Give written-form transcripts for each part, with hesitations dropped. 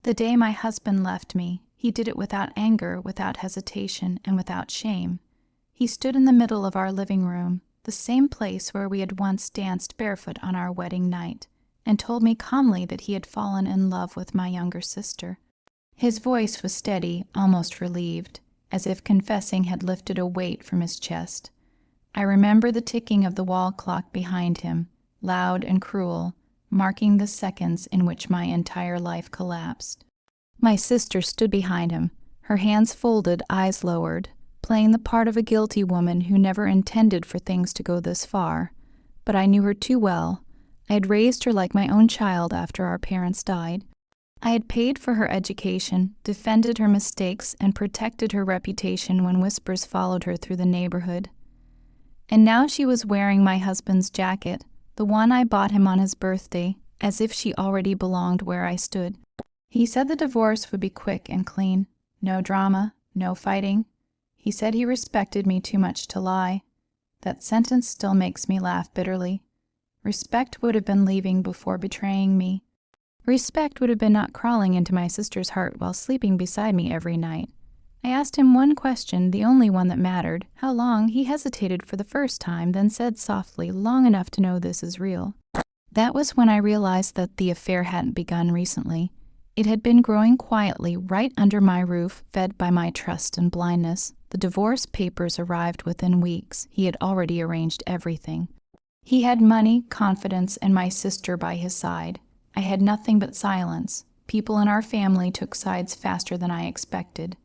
The day my husband left me, he did it without anger, without hesitation, and without shame. He stood in the middle of our living room, the same place where we had once danced barefoot on our wedding night, and told me calmly that he had fallen in love with my younger sister. His voice was steady, almost relieved, as if confessing had lifted a weight from his chest. I remember the ticking of the wall clock behind him, loud and cruel, marking the seconds in which my entire life collapsed. My sister stood behind him, her hands folded, eyes lowered, playing the part of a guilty woman who never intended for things to go this far. But I knew her too well. I had raised her like my own child after our parents died. I had paid for her education, defended her mistakes, and protected her reputation when whispers followed her through the neighborhood. And now she was wearing my husband's jacket, the one I bought him on his birthday, as if she already belonged where I stood. He said the divorce would be quick and clean. No drama, no fighting. He said he respected me too much to lie. That sentence still makes me laugh bitterly. Respect would have been leaving before betraying me. Respect would have been not crawling into my sister's heart while sleeping beside me every night. I asked him one question, the only one that mattered. How long? He hesitated for the first time, then said softly, long enough to know this is real. That was when I realized that the affair hadn't begun recently. It had been growing quietly right under my roof, fed by my trust and blindness. The divorce papers arrived within weeks. He had already arranged everything. He had money, confidence, and my sister by his side. I had nothing but silence. People in our family took sides faster than I expected.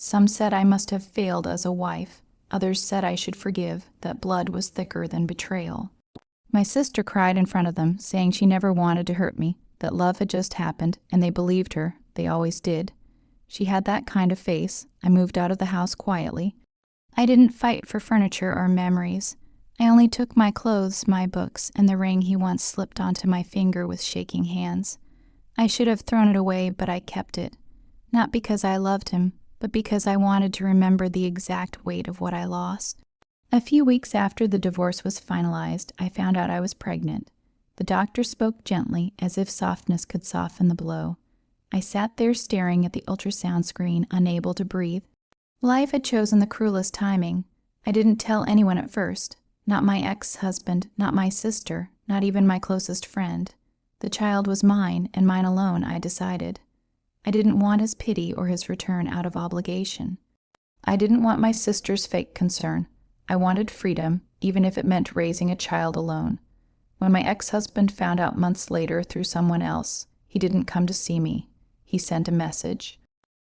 Some said I must have failed as a wife. Others said I should forgive, that blood was thicker than betrayal. My sister cried in front of them, saying she never wanted to hurt me, that love had just happened, and they believed her. They always did. She had that kind of face. I moved out of the house quietly. I didn't fight for furniture or memories. I only took my clothes, my books, and the ring he once slipped onto my finger with shaking hands. I should have thrown it away, but I kept it. Not because I loved him, but because I wanted to remember the exact weight of what I lost. A few weeks after the divorce was finalized, I found out I was pregnant. The doctor spoke gently, as if softness could soften the blow. I sat there staring at the ultrasound screen, unable to breathe. Life had chosen the cruelest timing. I didn't tell anyone at first. Not my ex-husband, not my sister, not even my closest friend. The child was mine, and mine alone, I decided. I didn't want his pity or his return out of obligation. I didn't want my sister's fake concern. I wanted freedom, even if it meant raising a child alone. When my ex-husband found out months later through someone else, he didn't come to see me. He sent a message.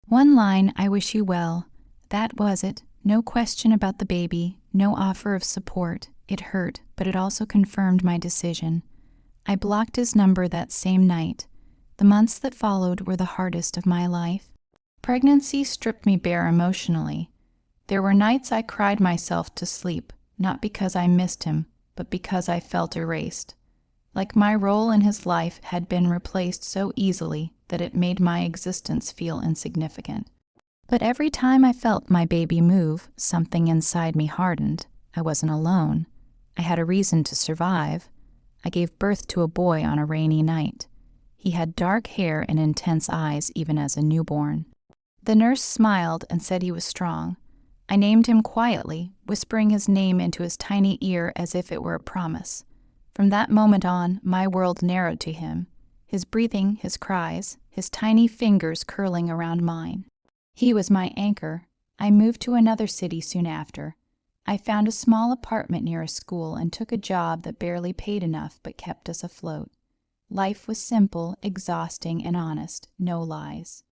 One line, "I wish you well." That was it. No question about the baby, no offer of support. It hurt, but it also confirmed my decision. I blocked his number that same night. The months that followed were the hardest of my life. Pregnancy stripped me bare emotionally. There were nights I cried myself to sleep, not because I missed him, but because I felt erased. Like my role in his life had been replaced so easily that it made my existence feel insignificant. But every time I felt my baby move, something inside me hardened. I wasn't alone. I had a reason to survive. I gave birth to a boy on a rainy night. He had dark hair and intense eyes even as a newborn. The nurse smiled and said he was strong. I named him quietly, whispering his name into his tiny ear as if it were a promise. From that moment on, my world narrowed to him. His breathing, his cries, his tiny fingers curling around mine. He was my anchor. I moved to another city soon after. I found a small apartment near a school and took a job that barely paid enough but kept us afloat. Life was simple, exhausting, and honest. No lies.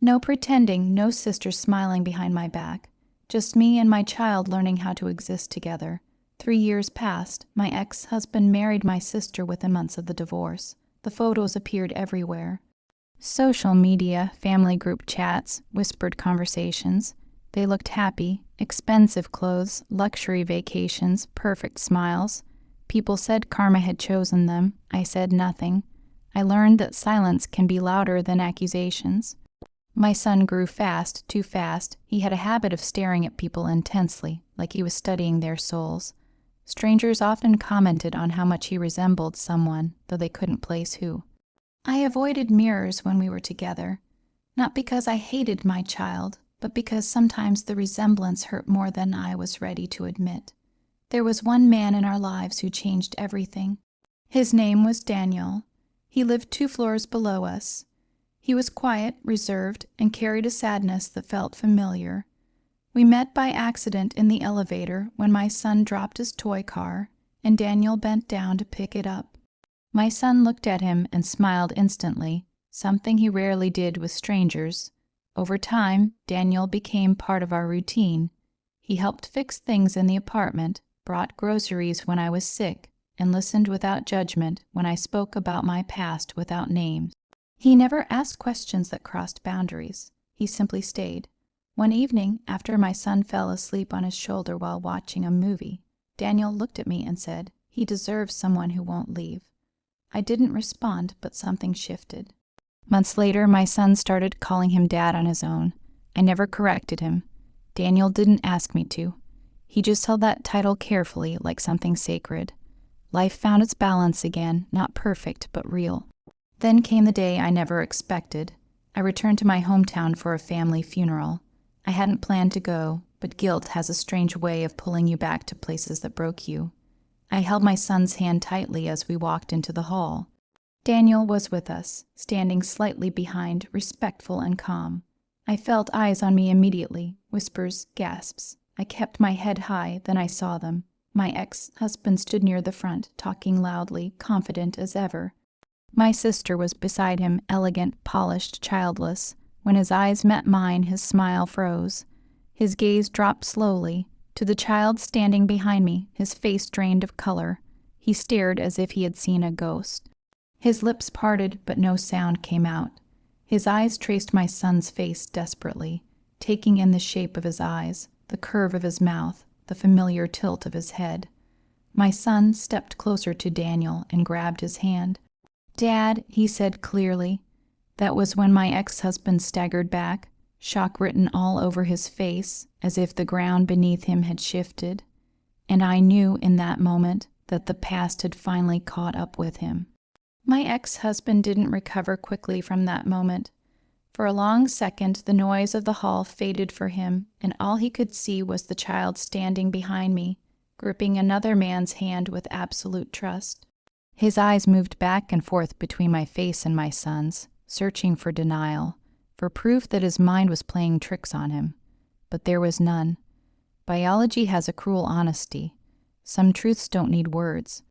No pretending, no sister smiling behind my back. Just me and my child learning how to exist together. 3 years passed. My ex-husband married my sister within months of the divorce. The photos appeared everywhere. Social media, family group chats, whispered conversations. They looked happy. Expensive clothes, luxury vacations, perfect smiles. People said karma had chosen them. I said nothing. I learned that silence can be louder than accusations. My son grew fast, too fast. He had a habit of staring at people intensely, like he was studying their souls. Strangers often commented on how much he resembled someone, though they couldn't place who. I avoided mirrors when we were together. Not because I hated my child, but because sometimes the resemblance hurt more than I was ready to admit. There was one man in our lives who changed everything. His name was Daniel. He lived 2 floors below us. He was quiet, reserved, and carried a sadness that felt familiar. We met by accident in the elevator when my son dropped his toy car, and Daniel bent down to pick it up. My son looked at him and smiled instantly, something he rarely did with strangers. Over time, Daniel became part of our routine. He helped fix things in the apartment, brought groceries when I was sick, and listened without judgment when I spoke about my past without names. He never asked questions that crossed boundaries. He simply stayed. One evening, after my son fell asleep on his shoulder while watching a movie, Daniel looked at me and said, "He deserves someone who won't leave." I didn't respond, but something shifted. Months later, my son started calling him Dad on his own. I never corrected him. Daniel didn't ask me to. He just held that title carefully, like something sacred. Life found its balance again, not perfect, but real. Then came the day I never expected. I returned to my hometown for a family funeral. I hadn't planned to go, but guilt has a strange way of pulling you back to places that broke you. I held my son's hand tightly as we walked into the hall. Daniel was with us, standing slightly behind, respectful and calm. I felt eyes on me immediately, whispers, gasps. I kept my head high, then I saw them. My ex-husband stood near the front, talking loudly, confident as ever. My sister was beside him, elegant, polished, childless. When his eyes met mine, his smile froze. His gaze dropped slowly. To the child standing behind me, his face drained of color. He stared as if he had seen a ghost. His lips parted, but no sound came out. His eyes traced my son's face desperately, taking in the shape of his eyes, the curve of his mouth, the familiar tilt of his head. My son stepped closer to Daniel and grabbed his hand. "Dad," he said clearly. That was when my ex-husband staggered back, shock written all over his face, as if the ground beneath him had shifted. And I knew in that moment that the past had finally caught up with him. My ex-husband didn't recover quickly from that moment. For a long second, the noise of the hall faded for him, and all he could see was the child standing behind me, gripping another man's hand with absolute trust. His eyes moved back and forth between my face and my son's, searching for denial, for proof that his mind was playing tricks on him. But there was none. Biology has a cruel honesty. Some truths don't need words.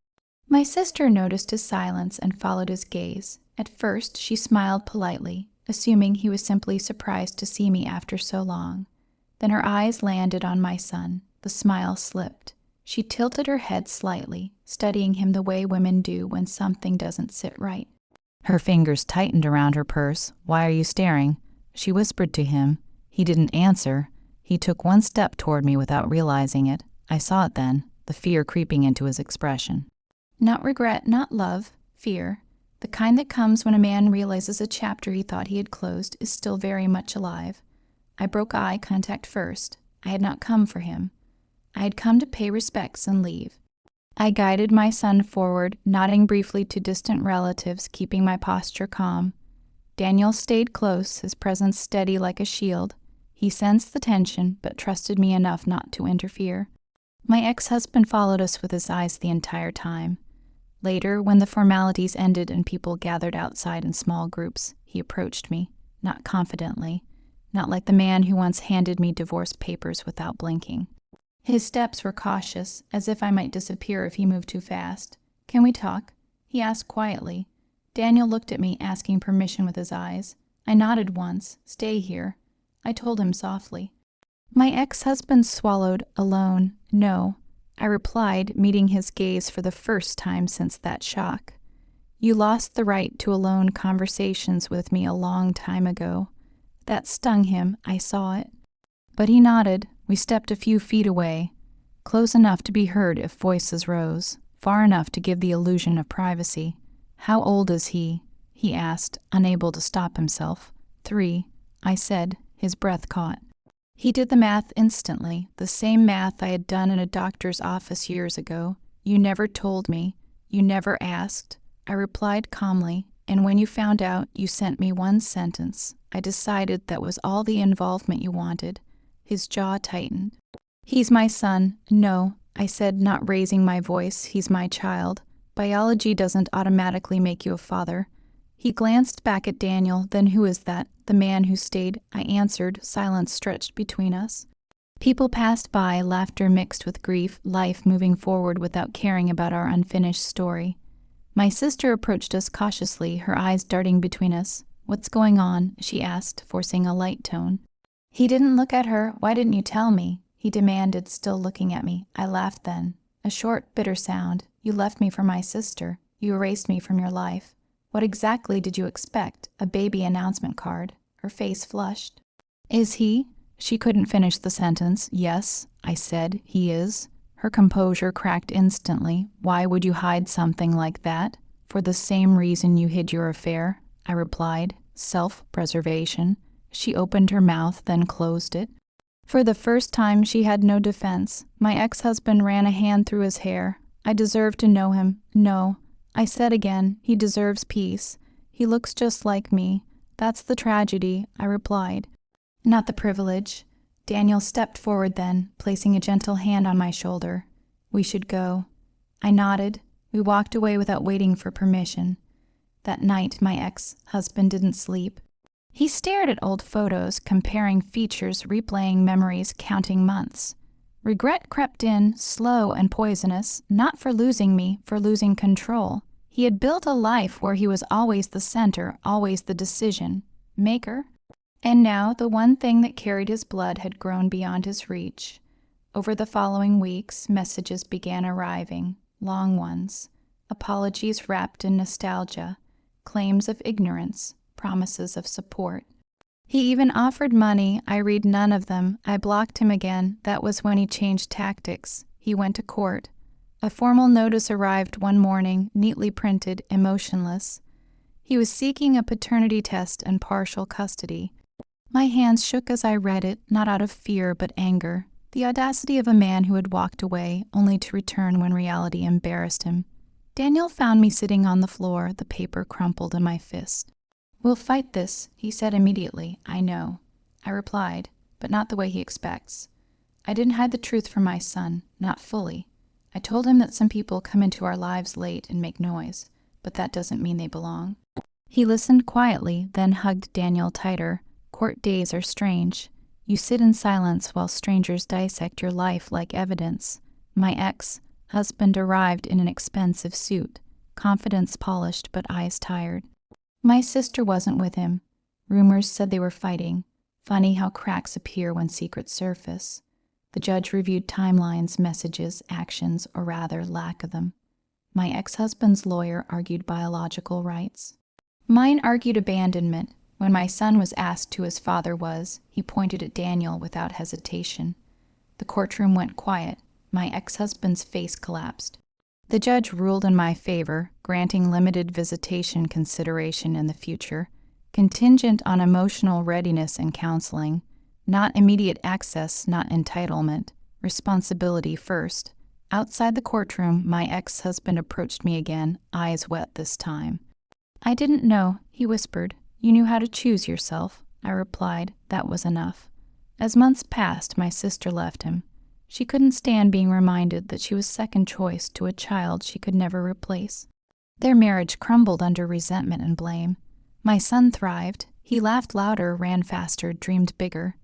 My sister noticed his silence and followed his gaze. At first, she smiled politely, assuming he was simply surprised to see me after so long. Then her eyes landed on my son. The smile slipped. She tilted her head slightly, studying him the way women do when something doesn't sit right. Her fingers tightened around her purse. "Why are you staring?" She whispered to him. He didn't answer. He took one step toward me without realizing it. I saw it then, the fear creeping into his expression. Not regret, not love, fear. The kind that comes when a man realizes a chapter he thought he had closed is still very much alive. I broke eye contact first. I had not come for him. I had come to pay respects and leave. I guided my son forward, nodding briefly to distant relatives, keeping my posture calm. Daniel stayed close, his presence steady like a shield. He sensed the tension, but trusted me enough not to interfere. My ex-husband followed us with his eyes the entire time. Later, when the formalities ended and people gathered outside in small groups, he approached me, not confidently, not like the man who once handed me divorce papers without blinking. His steps were cautious, as if I might disappear if he moved too fast. "Can we talk?" he asked quietly. Daniel looked at me, asking permission with his eyes. I nodded once. "Stay here." I told him softly. My ex-husband swallowed, alone. "No." I replied, meeting his gaze for the first time since that shock. "You lost the right to alone conversations with me a long time ago." That stung him. I saw it. But he nodded. We stepped a few feet away, close enough to be heard if voices rose, far enough to give the illusion of privacy. "How old is he?" he asked, unable to stop himself. 3, I said. His breath caught. He did the math instantly, the same math I had done in a doctor's office years ago. "You never told me. You never asked." I replied calmly. And when you found out, you sent me one sentence. I decided that was all the involvement you wanted." His jaw tightened. "He's my son." "No," I said, not raising my voice. "He's my child. Biology doesn't automatically make you a father." He glanced back at Daniel. "Then who is that? The man who stayed?" I answered. Silence stretched between us. People passed by, laughter mixed with grief, life moving forward without caring about our unfinished story. My sister approached us cautiously, her eyes darting between us. "What's going on?" she asked, forcing a light tone. "He didn't look at her. Why didn't you tell me?" he demanded, still looking at me. I laughed then. A short, bitter sound. "You left me for my sister. You erased me from your life. What exactly did you expect? A baby announcement card?" Her face flushed. "Is he?" She couldn't finish the sentence. "Yes," I said, "he is." Her composure cracked instantly. "Why would you hide something like that?" "For the same reason you hid your affair," I replied. "Self-preservation." She opened her mouth, then closed it. For the first time, she had no defense. My ex-husband ran a hand through his hair. "I deserve to know him." "No." I said again, "He deserves peace. He looks just like me. That's the tragedy," I replied. "Not the privilege." Daniel stepped forward then, placing a gentle hand on my shoulder. "We should go." I nodded. We walked away without waiting for permission. That night, my ex-husband didn't sleep. He stared at old photos, comparing features, replaying memories, counting months. Regret crept in, slow and poisonous, not for losing me, for losing control. He had built a life where he was always the center, always the decision maker. And now the one thing that carried his blood had grown beyond his reach. Over the following weeks, messages began arriving, long ones. Apologies wrapped in nostalgia, claims of ignorance, promises of support. He even offered money. I read none of them. I blocked him again. That was when he changed tactics. He went to court. A formal notice arrived one morning, neatly printed, emotionless. He was seeking a paternity test and partial custody. My hands shook as I read it, not out of fear but anger. The audacity of a man who had walked away, only to return when reality embarrassed him. Daniel found me sitting on the floor, the paper crumpled in my fist. "We'll fight this," he said immediately. "I know." I replied, but not the way he expects. I didn't hide the truth from my son, not fully. I told him that some people come into our lives late and make noise, but that doesn't mean they belong. He listened quietly, then hugged Daniel tighter. Court days are strange. You sit in silence while strangers dissect your life like evidence. My ex-husband arrived in an expensive suit, confidence polished but eyes tired. My sister wasn't with him. Rumors said they were fighting. Funny how cracks appear when secrets surface. The judge reviewed timelines, messages, actions, or rather, lack of them. My ex-husband's lawyer argued biological rights. Mine argued abandonment. When my son was asked who his father was, he pointed at Daniel without hesitation. The courtroom went quiet. My ex-husband's face collapsed. The judge ruled in my favor, granting limited visitation consideration in the future, contingent on emotional readiness and counseling, not immediate access, not entitlement, responsibility first. Outside the courtroom, my ex-husband approached me again, eyes wet this time. "I didn't know," he whispered. "You knew how to choose yourself." I replied, that was enough. As months passed, my sister left him. She couldn't stand being reminded that she was second choice to a child she could never replace. Their marriage crumbled under resentment and blame. My son thrived. He laughed louder, ran faster, dreamed bigger.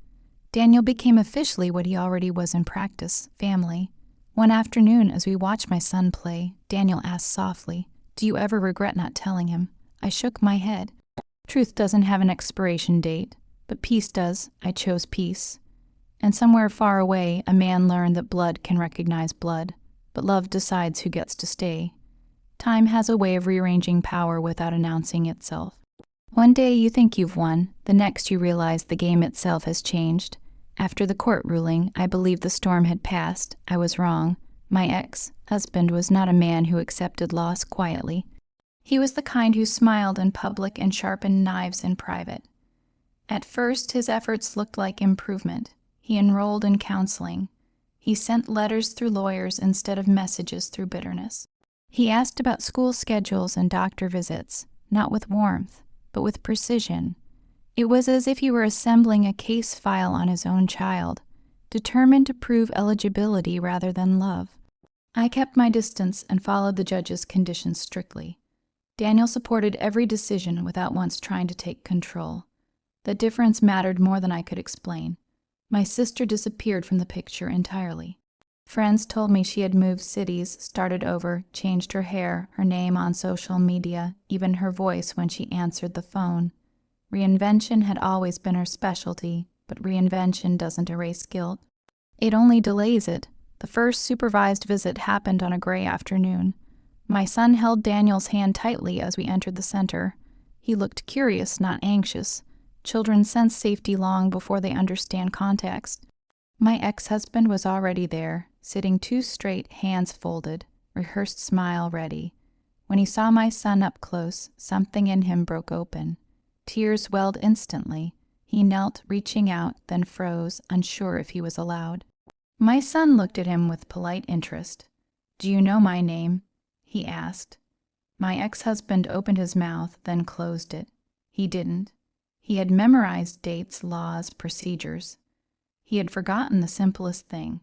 Daniel became officially what he already was in practice, family. One afternoon, as we watched my son play, Daniel asked softly, "Do you ever regret not telling him?" I shook my head. Truth doesn't have an expiration date, but peace does. I chose peace. And somewhere far away, a man learned that blood can recognize blood, but love decides who gets to stay. Time has a way of rearranging power without announcing itself. One day you think you've won, the next you realize the game itself has changed. After the court ruling, I believed the storm had passed. I was wrong. My ex-husband was not a man who accepted loss quietly. He was the kind who smiled in public and sharpened knives in private. At first, his efforts looked like improvement. He enrolled in counseling. He sent letters through lawyers instead of messages through bitterness. He asked about school schedules and doctor visits. not with warmth, but with precision. It was as if he were assembling a case file on his own child, determined to prove eligibility rather than love. I kept my distance and followed the judge's conditions strictly. Daniel supported every decision without once trying to take control. The difference mattered more than I could explain. My sister disappeared from the picture entirely. Friends told me she had moved cities, started over, changed her hair, her name on social media, even her voice when she answered the phone. Reinvention had always been her specialty, but reinvention doesn't erase guilt. It only delays it. The first supervised visit happened on a gray afternoon. My son held Daniel's hand tightly as we entered the center. He looked curious, not anxious. Children sense safety long before they understand context. My ex-husband was already there, sitting too straight, hands folded, rehearsed smile ready. When he saw my son up close, something in him broke open. Tears welled instantly. He knelt, reaching out, then froze, unsure if he was allowed. My son looked at him with polite interest. "Do you know my name?" he asked. My ex-husband opened his mouth, then closed it. He didn't. He had memorized dates, laws, procedures. He had forgotten the simplest thing.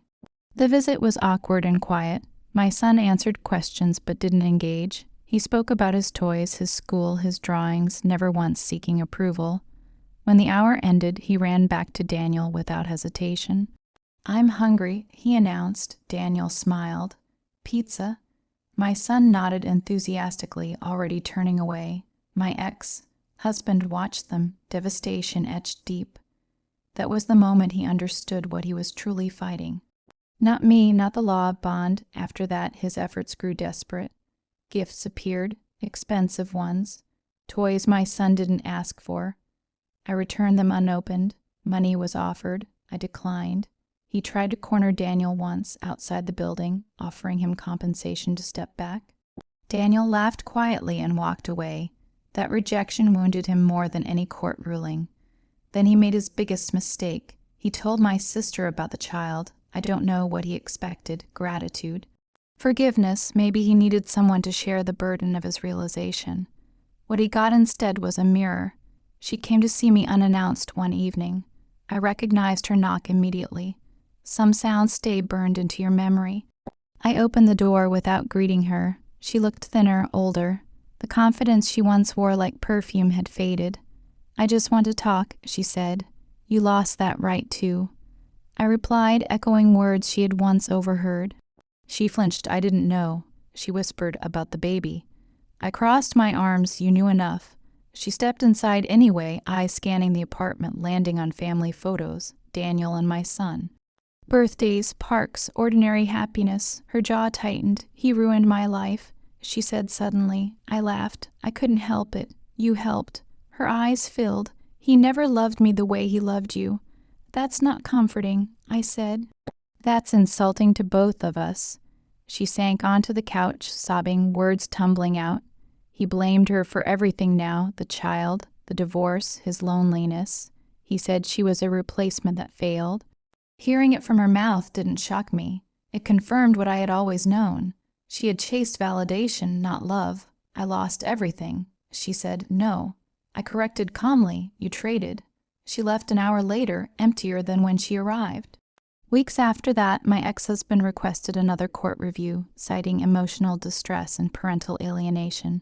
The visit was awkward and quiet. My son answered questions but didn't engage. He spoke about his toys, his school, his drawings, never once seeking approval. When the hour ended, he ran back to Daniel without hesitation. "I'm hungry," he announced. Daniel smiled. "Pizza?" My son nodded enthusiastically, already turning away. My ex-husband watched them, devastation etched deep. That was the moment he understood what he was truly fighting. Not me, not the law of bond. After that, his efforts grew desperate. Gifts appeared, expensive ones. Toys my son didn't ask for. I returned them unopened. Money was offered. I declined. He tried to corner Daniel once, outside the building, offering him compensation to step back. Daniel laughed quietly and walked away. That rejection wounded him more than any court ruling. Then he made his biggest mistake. He told my sister about the child. I don't know what he expected. Gratitude. Forgiveness. Maybe he needed someone to share the burden of his realization. What he got instead was a mirror. She came to see me unannounced one evening. I recognized her knock immediately. Some sounds stay burned into your memory. I opened the door without greeting her. She looked thinner, older. The confidence she once wore like perfume had faded. "I just want to talk," she said. "You lost that right, too." I replied, echoing words she had once overheard. She flinched. "I didn't know." She whispered, "About the baby." I crossed my arms. "You knew enough." She stepped inside anyway, eyes scanning the apartment, landing on family photos, Daniel and my son. Birthdays, parks, ordinary happiness. Her jaw tightened. "He ruined my life," she said suddenly. I laughed. "I couldn't help it. You helped." Her eyes filled. "He never loved me the way he loved you." "That's not comforting," I said. "That's insulting to both of us." She sank onto the couch, sobbing, words tumbling out. He blamed her for everything now, the child, the divorce, his loneliness. He said she was a replacement that failed. Hearing it from her mouth didn't shock me. It confirmed what I had always known. She had chased validation, not love. "I lost everything." She said, "No." I corrected calmly, "You traded." She left an hour later, emptier than when she arrived. Weeks after that, my ex-husband requested another court review, citing emotional distress and parental alienation.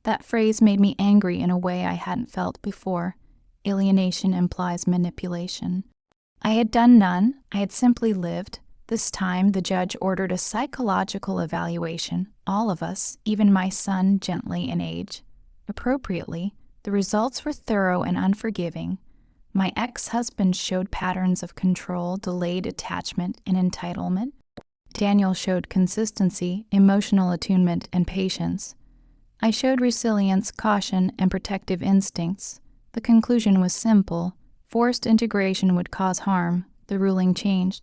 That phrase made me angry in a way I hadn't felt before. Alienation implies manipulation. I had done none. I had simply lived. This time, the judge ordered a psychological evaluation, all of us, even my son, gently in age. Appropriately, the results were thorough and unforgiving. My ex-husband showed patterns of control, delayed attachment, and entitlement. Daniel showed consistency, emotional attunement, and patience. I showed resilience, caution, and protective instincts. The conclusion was simple. Forced integration would cause harm. The ruling changed.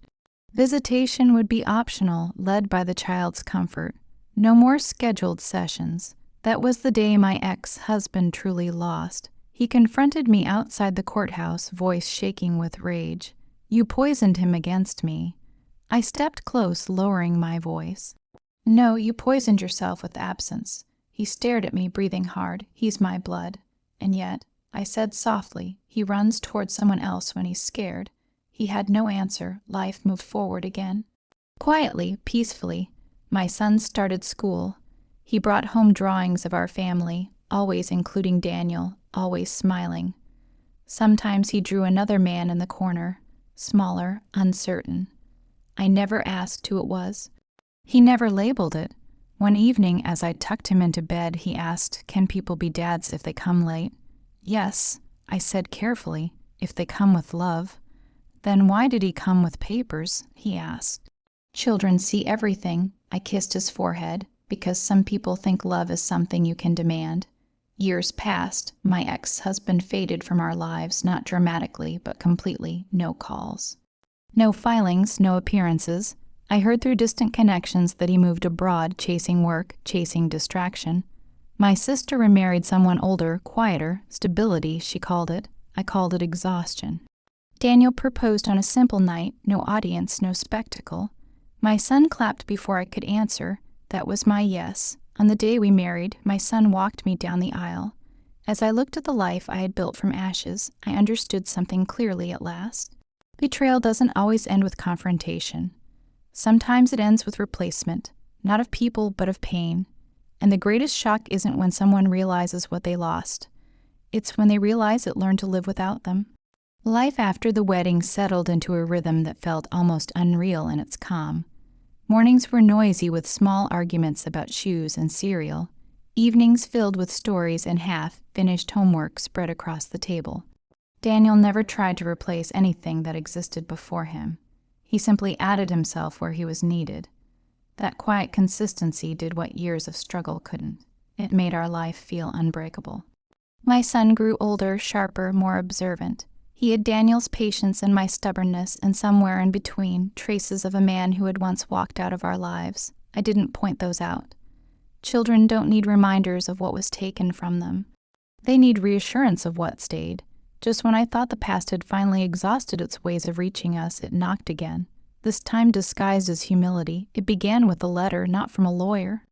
Visitation would be optional, led by the child's comfort. No more scheduled sessions. That was the day my ex-husband truly lost. He confronted me outside the courthouse, voice shaking with rage. "You poisoned him against me." I stepped close, lowering my voice. "No, you poisoned yourself with absence." He stared at me, breathing hard. He's my blood. And yet, I said softly, he runs toward someone else when he's scared. He had no answer. Life moved forward again. Quietly, peacefully, my son started school. He brought home drawings of our family, always including Daniel, always smiling. Sometimes he drew another man in the corner, smaller, uncertain. I never asked who it was. He never labeled it. One evening, as I tucked him into bed, he asked, "Can people be dads if they come late?" "Yes," I said carefully, "if they come with love." "Then why did he come with papers?" he asked. "Children see everything," I kissed his forehead, "because some people think love is something you can demand." Years passed. My ex-husband faded from our lives, not dramatically, but completely. No calls. No filings, no appearances. I heard through distant connections that he moved abroad, chasing work, chasing distraction. My sister remarried someone older, quieter, stability, she called it. I called it exhaustion. Daniel proposed on a simple night, no audience, no spectacle. My son clapped before I could answer. That was my yes. On the day we married, my son walked me down the aisle. As I looked at the life I had built from ashes, I understood something clearly at last. Betrayal doesn't always end with confrontation. Sometimes it ends with replacement, not of people, but of pain. And the greatest shock isn't when someone realizes what they lost. It's when they realize it learned to live without them. Life after the wedding settled into a rhythm that felt almost unreal in its calm. Mornings were noisy with small arguments about shoes and cereal. Evenings filled with stories and half-finished homework spread across the table. Daniel never tried to replace anything that existed before him. He simply added himself where he was needed. That quiet consistency did what years of struggle couldn't. It made our life feel unbreakable. My son grew older, sharper, more observant. He had Daniel's patience and my stubbornness, and somewhere in between, traces of a man who had once walked out of our lives. I didn't point those out. Children don't need reminders of what was taken from them. They need reassurance of what stayed. Just when I thought the past had finally exhausted its ways of reaching us, it knocked again. This time disguised as humility. It began with a letter, not from a lawyer,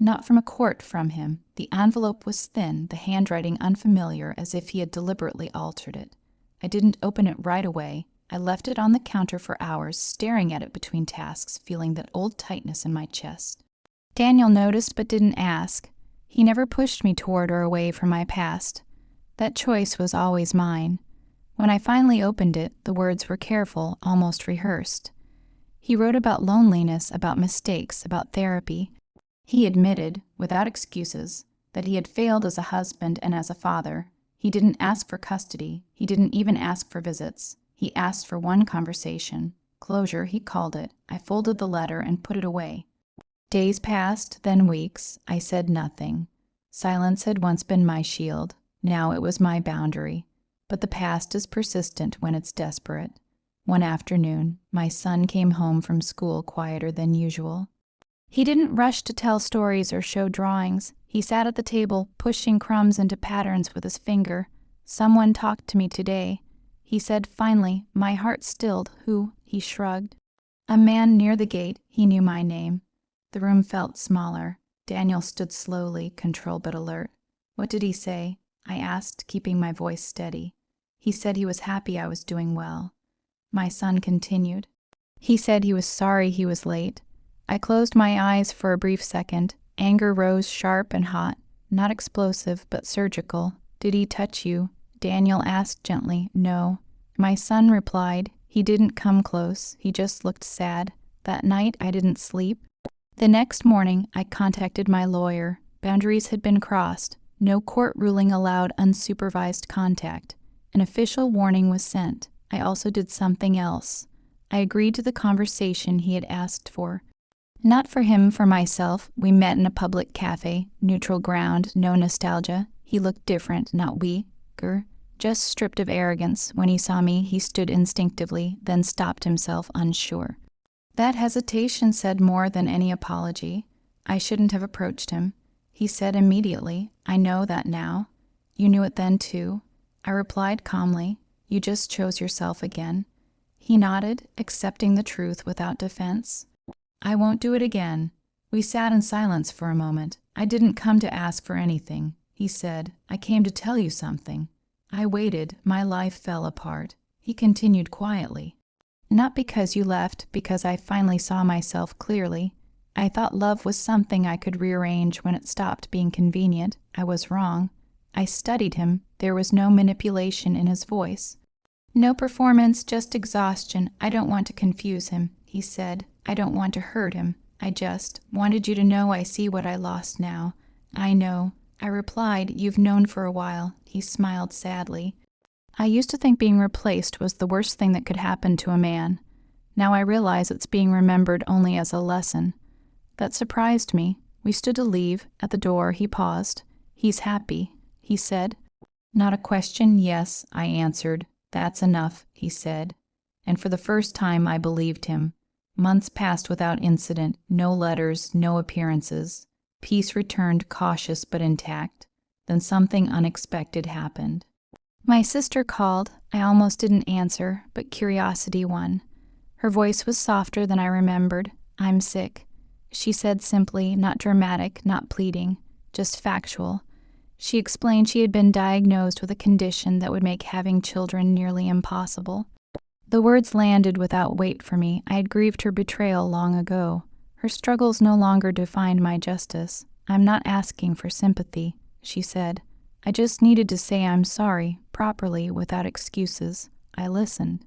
not from a court, from him. The envelope was thin, the handwriting unfamiliar, as if he had deliberately altered it. I didn't open it right away. I left it on the counter for hours, staring at it between tasks, feeling that old tightness in my chest. Daniel noticed but didn't ask. He never pushed me toward or away from my past. That choice was always mine. When I finally opened it, the words were careful, almost rehearsed. He wrote about loneliness, about mistakes, about therapy. He admitted, without excuses, that he had failed as a husband and as a father. He didn't ask for custody. He didn't even ask for visits. He asked for one conversation. Closure, he called it. I folded the letter and put it away. Days passed, then weeks. I said nothing. Silence had once been my shield. Now it was my boundary. But the past is persistent when it's desperate. One afternoon, my son came home from school quieter than usual. He didn't rush to tell stories or show drawings. He sat at the table, pushing crumbs into patterns with his finger. "Someone talked to me today," he said finally, my heart stilled. "Who?" He shrugged. "A man near the gate." He knew my name. The room felt smaller. Daniel stood slowly, controlled but alert. "What did he say?" I asked, keeping my voice steady. "He said he was happy I was doing well." My son continued. "He said he was sorry he was late." I closed my eyes for a brief second. Anger rose sharp and hot, not explosive, but surgical. "Did he touch you?" Daniel asked gently. "No." My son replied. "He didn't come close. He just looked sad." That night I didn't sleep. The next morning I contacted my lawyer. Boundaries had been crossed. No court ruling allowed unsupervised contact. An official warning was sent. I also did something else. I agreed to the conversation he had asked for. Not for him, for myself. We met in a public cafe, neutral ground, no nostalgia. He looked different, not weaker, just stripped of arrogance. When he saw me, he stood instinctively, then stopped himself, unsure. That hesitation said more than any apology. I shouldn't have approached him. He said immediately, "I know that now." "You knew it then too?" I replied calmly, "You just chose yourself again." He nodded, accepting the truth without defense. "I won't do it again." We sat in silence for a moment. I didn't come to ask for anything, he said. I came to tell you something. I waited. My life fell apart. He continued quietly. Not because you left, because I finally saw myself clearly. I thought love was something I could rearrange when it stopped being convenient. I was wrong. I studied him. There was no manipulation in his voice. No performance, just exhaustion. I don't want to confuse him, he said. I don't want to hurt him. I just wanted you to know I see what I lost now. I know. I replied, you've known for a while. He smiled sadly. I used to think being replaced was the worst thing that could happen to a man. Now I realize it's being remembered only as a lesson. That surprised me. We stood to leave. At the door, he paused. He's happy, he said. Not a question, yes, I answered. That's enough, he said. And for the first time I believed him. Months passed without incident, no letters, no appearances. Peace returned, cautious but intact. Then something unexpected happened. My sister called. I almost didn't answer, but curiosity won. Her voice was softer than I remembered. I'm sick. She said simply, not dramatic, not pleading, just factual. She explained she had been diagnosed with a condition that would make having children nearly impossible. The words landed without weight for me. I had grieved her betrayal long ago. Her struggles no longer defined my justice. I'm not asking for sympathy, she said. I just needed to say I'm sorry, properly, without excuses. I listened.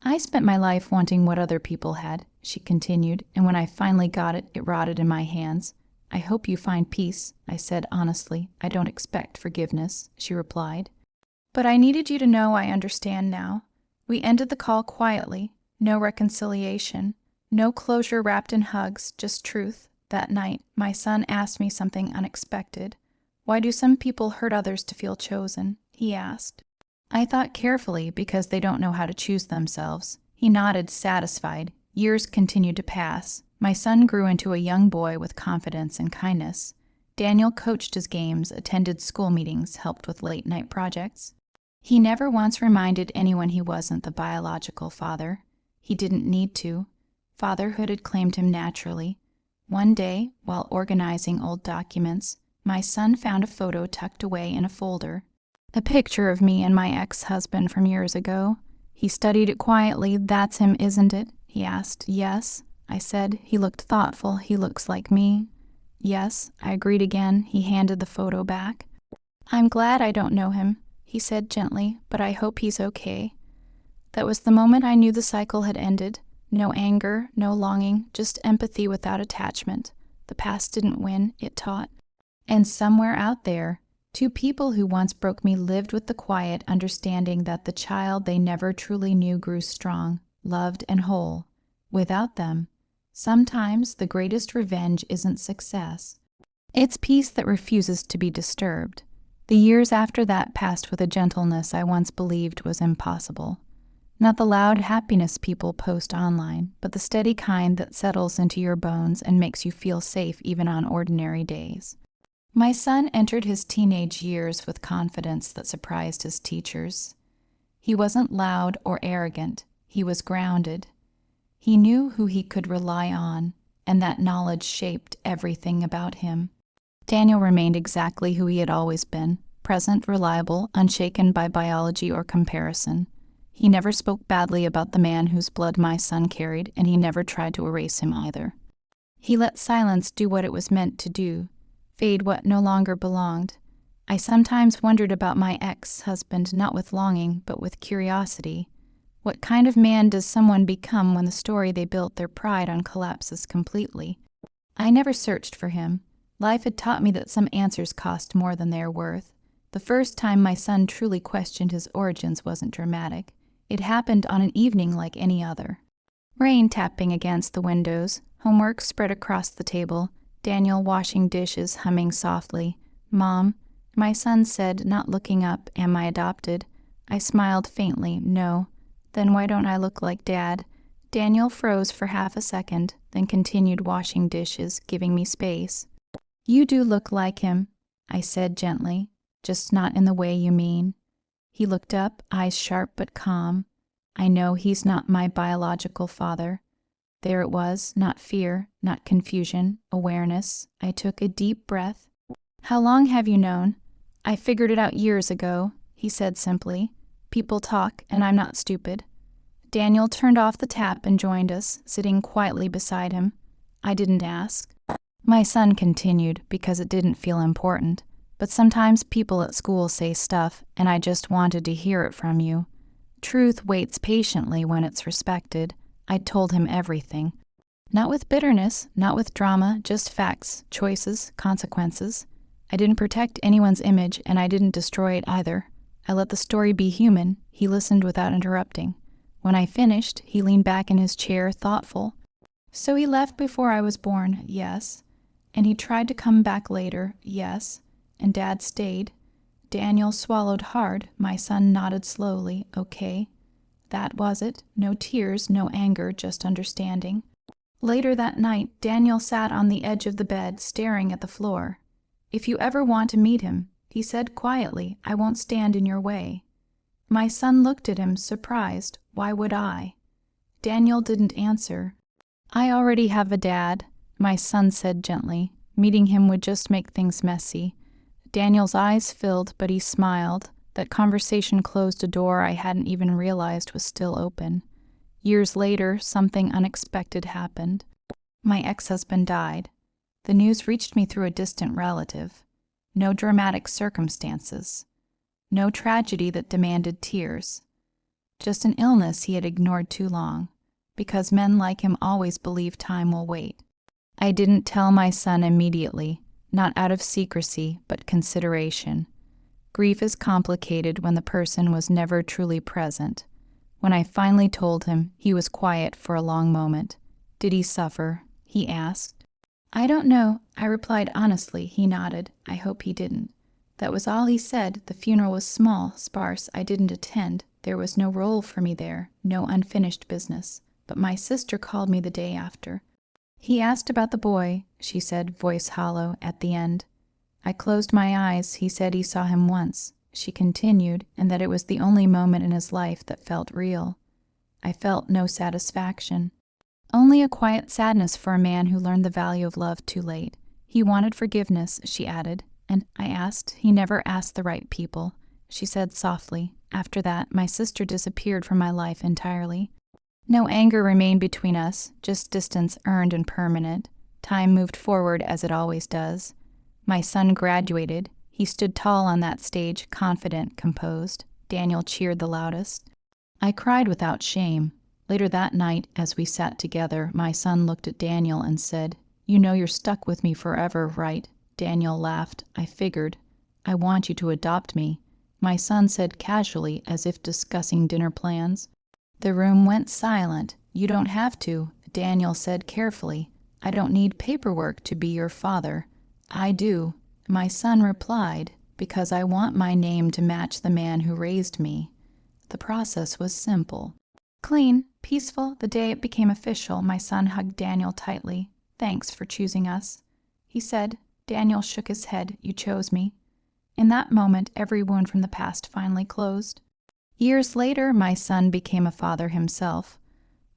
I spent my life wanting what other people had, she continued, and when I finally got it, it rotted in my hands. I hope you find peace, I said honestly. I don't expect forgiveness, she replied. But I needed you to know I understand now. We ended the call quietly. No reconciliation. No closure wrapped in hugs, just truth. That night, my son asked me something unexpected. Why do some people hurt others to feel chosen? He asked. I thought carefully because they don't know how to choose themselves. He nodded, satisfied. Years continued to pass. My son grew into a young boy with confidence and kindness. Daniel coached his games, attended school meetings, helped with late-night projects. He never once reminded anyone he wasn't the biological father. He didn't need to. Fatherhood had claimed him naturally. One day, while organizing old documents, my son found a photo tucked away in a folder. A picture of me and my ex-husband from years ago. He studied it quietly. That's him, isn't it? He asked. Yes, I said. He looked thoughtful. He looks like me. Yes, I agreed again. He handed the photo back. I'm glad I don't know him, he said gently, but I hope he's okay. That was the moment I knew the cycle had ended. No anger, no longing, just empathy without attachment. The past didn't win, it taught. And somewhere out there, two people who once broke me lived with the quiet understanding that the child they never truly knew grew strong, loved, and whole. Without them, sometimes the greatest revenge isn't success. It's peace that refuses to be disturbed. The years after that passed with a gentleness I once believed was impossible. Not the loud happiness people post online, but the steady kind that settles into your bones and makes you feel safe even on ordinary days. My son entered his teenage years with confidence that surprised his teachers. He wasn't loud or arrogant. He was grounded. He knew who he could rely on, and that knowledge shaped everything about him. Daniel remained exactly who he had always been, present, reliable, unshaken by biology or comparison. He never spoke badly about the man whose blood my son carried, and he never tried to erase him either. He let silence do what it was meant to do, fade what no longer belonged. I sometimes wondered about my ex-husband, not with longing, but with curiosity. What kind of man does someone become when the story they built their pride on collapses completely? I never searched for him. Life had taught me that some answers cost more than they are worth. The first time my son truly questioned his origins wasn't dramatic. It happened on an evening like any other. Rain tapping against the windows, homework spread across the table, Daniel washing dishes, humming softly. Mom, my son said, not looking up, am I adopted? I smiled faintly, no. Then why don't I look like Dad? Daniel froze for half a second, then continued washing dishes, giving me space. You do look like him, I said gently, just not in the way you mean. He looked up, eyes sharp but calm. I know he's not my biological father. There it was, not fear, not confusion, awareness. I took a deep breath. "How long have you known?" "I figured it out years ago," he said simply. "People talk, and I'm not stupid." Daniel turned off the tap and joined us, sitting quietly beside him. I didn't ask. My son continued, because it didn't feel important. "But sometimes people at school say stuff, and I just wanted to hear it from you. Truth waits patiently when it's respected." I told him everything. Not with bitterness, not with drama, just facts, choices, consequences. I didn't protect anyone's image, and I didn't destroy it either. I let the story be human. He listened without interrupting. When I finished, he leaned back in his chair, thoughtful. "So he left before I was born, yes. And he tried to come back later, yes. And Dad stayed." Daniel swallowed hard. My son nodded slowly. "Okay. That was it. No tears, no anger, just understanding." Later that night, Daniel sat on the edge of the bed, staring at the floor. "If you ever want to meet him," he said quietly, "I won't stand in your way." My son looked at him, surprised. Why would I? Daniel didn't answer. "I already have a dad," my son said gently. "Meeting him would just make things messy." Daniel's eyes filled, but he smiled. That conversation closed a door I hadn't even realized was still open. Years later, something unexpected happened. My ex-husband died. The news reached me through a distant relative. No dramatic circumstances. No tragedy that demanded tears. Just an illness he had ignored too long, because men like him always believe time will wait. I didn't tell my son immediately, not out of secrecy, but consideration. Grief is complicated when the person was never truly present. When I finally told him, he was quiet for a long moment. "Did he suffer?" he asked. "I don't know," I replied honestly. He nodded. "I hope he didn't." That was all he said. The funeral was small, sparse. I didn't attend. There was no role for me there, no unfinished business. But my sister called me the day after. "He asked about the boy," she said, voice hollow, at the end. I closed my eyes. "He said he saw him once," she continued, "and that it was the only moment in his life that felt real." I felt no satisfaction. Only a quiet sadness for a man who learned the value of love too late. "He wanted forgiveness," she added, and I asked. "He never asked the right people," she said softly. After that, my sister disappeared from my life entirely. No anger remained between us, just distance earned and permanent. Time moved forward as it always does. My son graduated. He stood tall on that stage, confident, composed. Daniel cheered the loudest. I cried without shame. Later that night, as we sat together, my son looked at Daniel and said, "You know you're stuck with me forever, right?" Daniel laughed. "I figured. I want you to adopt me." My son said casually, as if discussing dinner plans. The room went silent. "You don't have to," Daniel said carefully. "I don't need paperwork to be your father." "I do." My son replied, "Because I want my name to match the man who raised me." The process was simple. Clean, peaceful. The day it became official, my son hugged Daniel tightly. "Thanks for choosing us," he said. Daniel shook his head. "You chose me." In that moment, every wound from the past finally closed. Years later, my son became a father himself.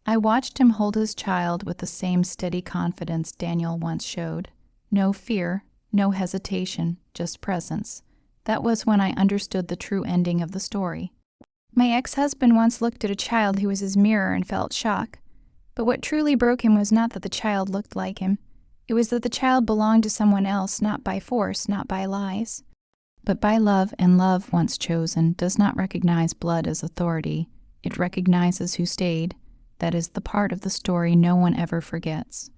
I watched him hold his child with the same steady confidence Daniel once showed. No fear, no hesitation, just presence. That was when I understood the true ending of the story. My ex-husband once looked at a child who was his mirror and felt shock. But what truly broke him was not that the child looked like him. It was that the child belonged to someone else, not by force, not by lies, but by love, and love, once chosen, does not recognize blood as authority. It recognizes who stayed. That is the part of the story no one ever forgets.